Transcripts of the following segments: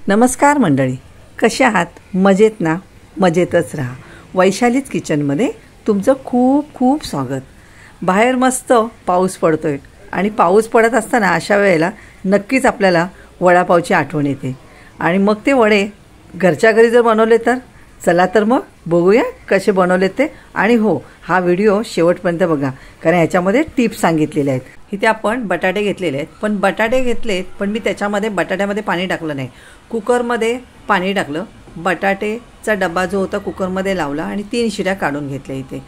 नमस्कार मंडळी, कशा आहात? मजेत ना? मजेतच राहा. वैशालीच किचनमध्ये तुमचं खूप खूप स्वागत. बाहेर मस्त पाऊस पडतोय आणि पाऊस पडत असताना अशा वेळेला नक्कीच आपल्याला वडापावची आठवण येते. आणि मग ते वडे घरच्या घरी जर बनवले तर चला तर मग बघूया कसे बनवले ते. आणि हो, हा व्हिडिओ शेवटपर्यंत बघा, कारण ह्याच्यामध्ये टिप्स सांगितलेले आहेत. इथे आपण बटाटे घेतलेले आहेत, पण बटाटे घेतलेत पण मी त्याच्यामध्ये बटाट्यामध्ये पाणी टाकलं नाही. कुकरमध्ये पाणी टाकलं, बटाटेचा डबा जो होता कुकरमध्ये लावला आणि 3 शिट्या काढून घेतल्या. इथे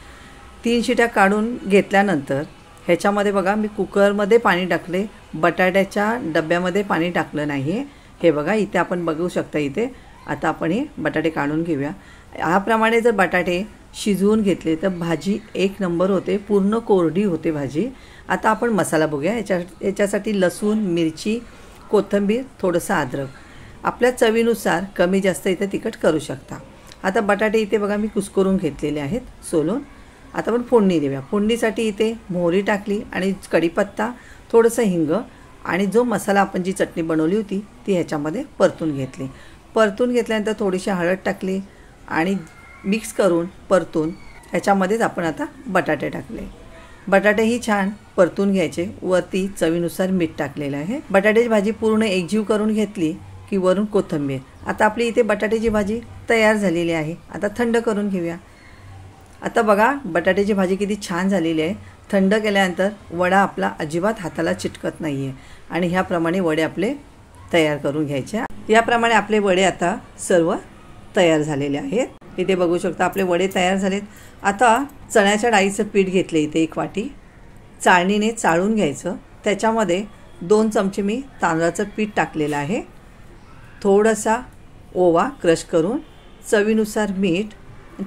3 शिट्या काढून घेतल्यानंतर ह्याच्यामध्ये बघा मी कुकरमध्ये पाणी टाकले, बटाट्याच्या डब्यामध्ये पाणी टाकलं नाही. हे बघा इथे आपण बघू शकता. इथे आता आपण हे बटाटे काढून घेऊया. ह्याप्रमाणे जर बटाटे शिजवून घेतले तर भाजी एक नंबर होते, पूर्ण कोरडी होते भाजी. आता आपण मसाला बघूया. याच्यासाठी लसूण, मिरची, कोथिंबीर, थोडंसं अद्रक, आपल्या चवीनुसार कमी जास्त इथे तिखट करू शकता. आता बटाटे इथे बघा मी कुस्करून घेतलेले आहेत सोलून. आता आपण फोडणी देऊया. फोडणीसाठी इथे मोहरी टाकली आणि कढीपत्ता, थोडंसं हिंग आणि जो मसाला आपण जी चटणी बनवली होती ती ह्याच्यामध्ये परतून घेतली. परतून घेतल्यानंतर थोडीशी हळद टाकली आणि मिक्स करून परतून ह्याच्यामध्येच आपण आता बटाटे टाकले. बटाटेही छान परतून घ्यायचे. वरती चवीनुसार मीठ टाकलेलं आहे. बटाट्याची भाजी पूर्ण एकजीव करून घेतली की वरून कोथिंबीर. आता आपली इथे बटाट्याची भाजी तयार झालेली आहे. आता थंड करून घेऊया. आता बघा बटाट्याची भाजी किती छान झालेली आहे. थंड केल्यानंतर वडा आपला अजिबात हाताला चिटकत नाही आहे. आणि ह्याप्रमाणे वडे आपले तयार करून घ्यायचे. याप्रमाणे आपले वडे आता सर्व तयार झालेले आहेत. इथे बघू शकता आपले वडे तयार झालेत. आता चण्याच्या डाळीचं पीठ घेतलं इथे 1 वाटी. चाळणीने चाळून घ्यायचं. त्याच्यामध्ये 2 चमचे मी तांदळाचं पीठ टाकलेलं आहे. थोडासा ओवा क्रश करून, चवीनुसार मीठ,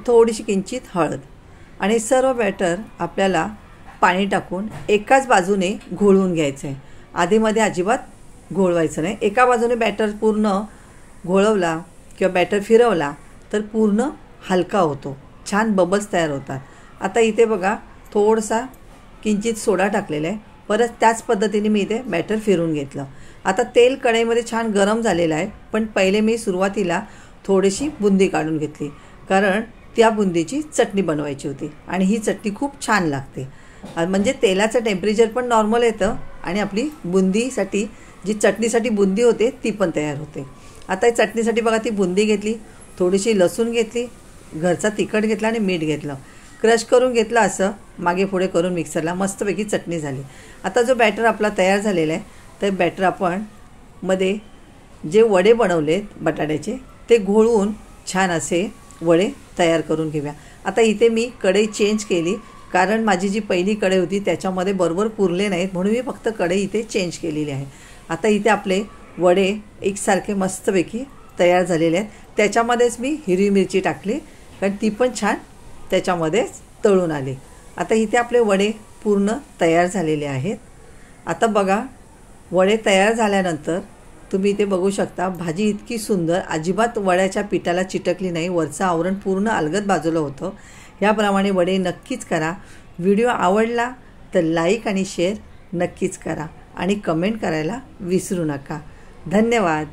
थोडीशी किंचित हळद आणि सर्व बॅटर आपल्याला पाणी टाकून एकाच बाजूने घोळवून घ्यायचं आहे. आधीमध्ये अजिबात घोळवायचं नाही. एका बाजूने बॅटर पूर्ण घोळवला किंवा बॅटर फिरवला तर पूर्ण हलका होतो, छान बबल्स तयार होतात. आता इथे बघा थोडासा किंचित सोडा टाकलेला आहे. परत त्याच पद्धतीने मी इथे बॅटर फिरून घेतलं. आता तेल कढईमध्ये छान गरम झालेलं आहे, पण पहिले मी सुरुवातीला थोडीशी बुंदी काढून घेतली, कारण त्या बुंदीची चटणी बनवायची होती आणि ही चटणी खूप छान लागते. म्हणजे तेलाचं टेम्परेचर पण नॉर्मल येतं आणि आपली बुंदीसाठी जी चटणीसाठी बुंदी होते ती पण तयार होते. आता चटणीसाठी बघा ती बुंदी घेतली, थोडीशी लसूण घेतली, घरचा तिखट घेतला आणि मीठ घेतलं, क्रश करून घेतलं. असं मागे पुढे करून मिक्सरला मस्तपैकी चटणी झाली. आता जो बॅटर आपला तयार झालेला आहे तर बॅटर आपण मध्ये जे वडे बनवलेत बटाट्याचे ते घोळवून छान असे वडे तयार करून घेऊया. आता इथे मी कढई चेंज केली, कारण माझी जी पहिली कढई होती त्याच्यामध्ये बरोबर पुरले नाहीत, म्हणून मी फक्त कढई इथे चेंज केलेली आहे. आता इथे आपले वडे एकसारखे मस्तपैकी तयार झालेले आहेत. त्याच्यामध्येच मी हिरवी मिरची टाकली, कारण ती पण छान त्याच्यामध्येच तळून आली. आता इथे आपले वडे पूर्ण तयार झालेले आहेत. आता बघा वडे तयार झाल्यानंतर तुम्ही इथे बघू शकता भाजी इतकी सुंदर, अजिबात वड्याच्या पिठाला चिटकली नाही. वरचं आवरण पूर्ण अलगद बाजूला होतं. याप्रमाणे वडे नक्कीच करा. व्हिडिओ आवडला तर लाईक आणि शेअर नक्कीच करा आणि कमेंट करायला विसरू नका. धन्यवाद.